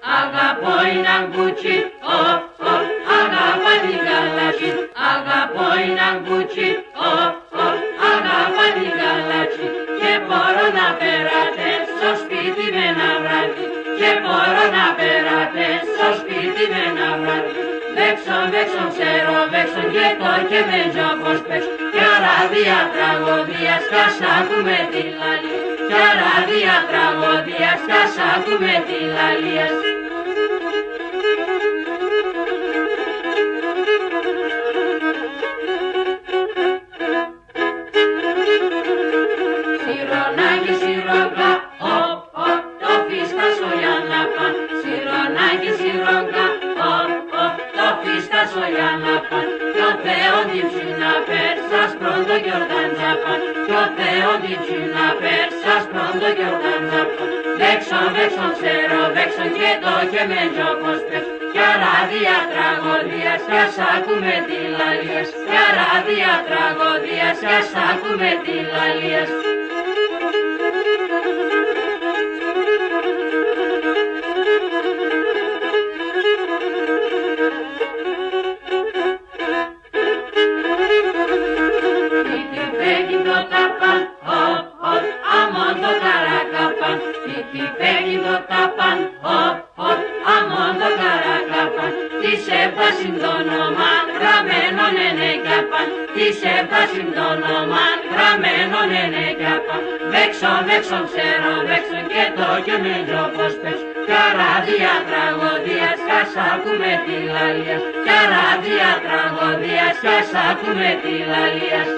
Αγαπώ είναι αγκούτσι, αγαπά την γαλάτσι. Αγαπώ είναι αγκούτσι, αγαπά την γαλάτσι. Και μπορώ να περάτε στο σπίτι με ένα βράδυ. Και μπορώ να περάτε στο σπίτι με ένα βράδυ. Βέξον, ξέρω, βέξον και το και με τζόπος πες. Κι αράδια τραγωδίας κι ας ακούμε τη λαλή. Κι αράδια τραγωδίας κι ας ακούμε τη λαλία. Σιρονάκι, σιρογγά, το φίσκασο για να παν. Σιρονάκι, σιρογγά, το φίσκασο για να παν. Κι ο Θεόν την ψινά πέρσας πρώτο γιορτάν τζαπαν. Κι ο Θεόν την ψινά πέρσας πρώτο γιορτάν τζαπαν. Βέξον, ξέρω, βέξον και το και με τζόπος πες. Κι αράδια τραγωδίας κι ας ακούμε τη λαλίας. Κι αράδια τραγωδίας κι ας ακούμε τη λαλίας. Της έφτασιν το όνομα γραμμένο ναι κι απάν. Της έφτασιν το όνομα γραμμένο ναι κι απάν. Βέξον, ξέρω, βέξον και το και με τζόπος πες. Κι αράδια τραγωδίας κι ας ακούμε τη λαλίας. Κι αράδια τραγωδίας κι ας ακούμε τη λαλίας.